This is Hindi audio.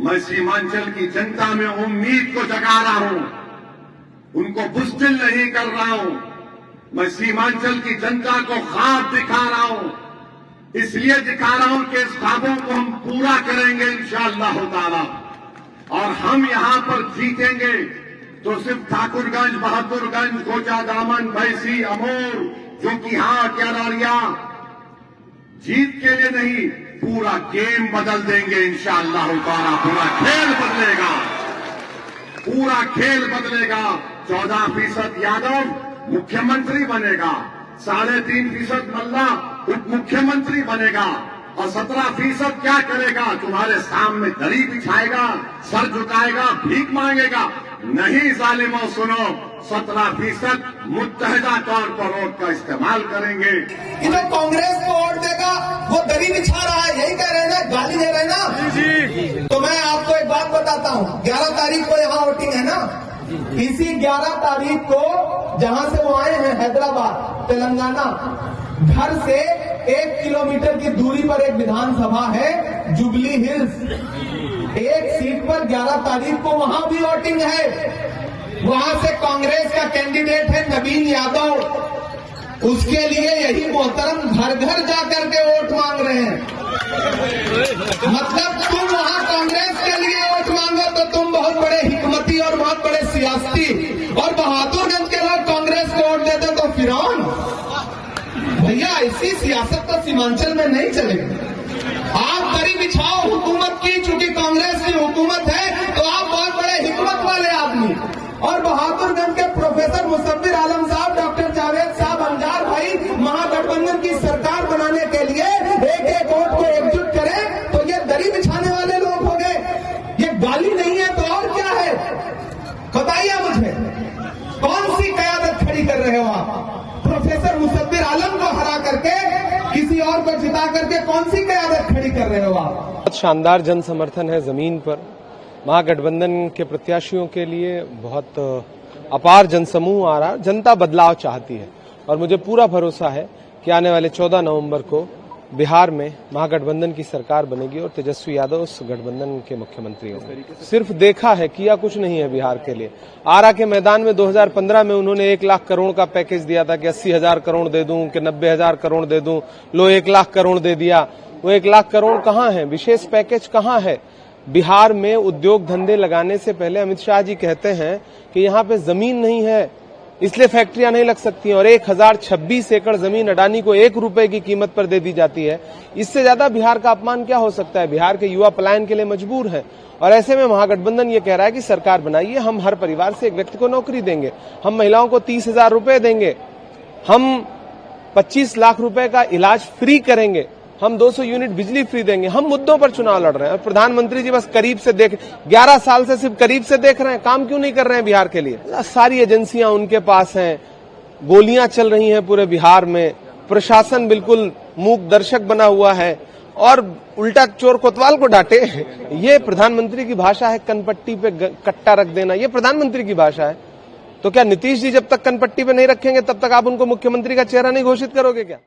मैं सीमांचल की जनता में उम्मीद को जगा रहा हूं, उनको बुज़दिल नहीं कर रहा हूं। मैं सीमांचल की जनता को ख्वाब दिखा रहा हूं, इसलिए दिखा रहा हूं कि इस ख्वाबों को हम पूरा करेंगे इंशाअल्लाह ताला। और हम यहां पर जीतेंगे तो सिर्फ ठाकुरगंज, बहादुरगंज, कोचा दामन, भैंसी, अमूर, जोकीहाट या अररिया जीत के लिए नहीं, पूरा गेम बदल देंगे इंशाअल्लाह ताला। पूरा खेल बदलेगा, पूरा खेल बदलेगा। 14% यादव मुख्यमंत्री बनेगा, 3.5% मल्ला उप मुख्यमंत्री बनेगा, और 17% क्या करेगा? तुम्हारे सामने दरी बिछाएगा, सर झुकाएगा, भीख मांगेगा। नहीं जालिमों, सुनो, 17% मुत्तहिदा तौर पर वोट का इस्तेमाल करेंगे। कि जो कांग्रेस को वोट देगा वो दरी बिछा रहा है, यही कह रहे हैं ना, गाली दे रहे हैं ना। जी। तो मैं आपको एक बात बताता हूँ, 11 तारीख को यहाँ वोटिंग है ना। इसी 11 तारीख को जहाँ से वो आए हैं, हैदराबाद, तेलंगाना, घर से 1 किलोमीटर की दूरी पर एक विधानसभा है, जुबली हिल्स। एक सीट पर 11 तारीख को वहां भी वोटिंग है। वहां से कांग्रेस का कैंडिडेट है नवीन यादव। उसके लिए यही मोहतरम घर घर जाकर के वोट मांग रहे हैं। मतलब तुम वहां कांग्रेस के लिए वोट मांगो तो तुम बहुत बड़े हिकमती और बहुत बड़े सियासती, और बहादुरगंज के लोग कांग्रेस को वोट देते तो फिरौन। भैया, ऐसी सियासत तो सीमांचल में नहीं चलेगी। आप दरी बिछाओ हुकूमत की, चूंकि कांग्रेस की हुकूमत है तो आप बहुत बड़े हिकमत वाले आदमी। और बहादुरगंज के प्रोफेसर मुसव्विर आलम साहब, डॉक्टर जावेद साहब, अंजार भाई, महागठबंधन की सरकार बनाने के लिए एक एक वोट को एकजुट करें, तो ये दरी बिछाने वाले लोग हो गए। ये गाली नहीं है तो और क्या है? बताइए मुझे, कौन सी कयादत खड़ी कर रहे हो आप? प्रोफेसर मुसव्विर आलम को हरा करके किसी और को जिता करके कौन सी कयादत खड़ी कर रहे हो आप? बहुत शानदार जन समर्थन है जमीन पर। महागठबंधन के प्रत्याशियों के लिए बहुत अपार जनसमूह आ रहा। जनता बदलाव चाहती है और मुझे पूरा भरोसा है कि आने वाले 14 नवंबर को बिहार में महागठबंधन की सरकार बनेगी और तेजस्वी यादव उस गठबंधन के मुख्यमंत्री होंगे। सिर्फ देखा है, किया कुछ नहीं है बिहार के लिए। आरा के मैदान में 2015 में उन्होंने 1 लाख करोड़ का पैकेज दिया था कि 80,000 करोड़ दे दूं कि 90,000 करोड़ दे दूं। लो 1 लाख करोड़ दे दिया। वो 1 लाख करोड़ कहाँ है? विशेष पैकेज कहाँ है? बिहार में उद्योग धंधे लगाने से पहले अमित शाह जी कहते हैं कि यहाँ पे जमीन नहीं है, इसलिए फैक्ट्रियां नहीं लग सकती हैं, और 1026 एकड़ जमीन अडानी को 1 रुपए की कीमत पर दे दी जाती है। इससे ज्यादा बिहार का अपमान क्या हो सकता है? बिहार के युवा पलायन के लिए मजबूर हैं, और ऐसे में महागठबंधन ये कह रहा है कि सरकार बनाइए, हम हर परिवार से एक व्यक्ति को नौकरी देंगे, हम महिलाओं को 30,000 रुपए देंगे, हम 25 लाख रुपए का इलाज फ्री करेंगे, हम 200 यूनिट बिजली फ्री देंगे। हम मुद्दों पर चुनाव लड़ रहे हैं और प्रधानमंत्री जी बस करीब से देख, 11 साल से सिर्फ करीब से देख रहे हैं, काम क्यों नहीं कर रहे हैं बिहार के लिए? सारी एजेंसियां उनके पास हैं, गोलियां चल रही हैं पूरे बिहार में, प्रशासन बिल्कुल मूक दर्शक बना हुआ है और उल्टा चोर कोतवाल को डांटे। ये प्रधानमंत्री की भाषा है, कनपट्टी पे कट्टा रख देना, ये प्रधानमंत्री की भाषा है। तो क्या नीतीश जी जब तक कनपट्टी पे नहीं रखेंगे तब तक आप उनको मुख्यमंत्री का चेहरा नहीं घोषित करोगे क्या?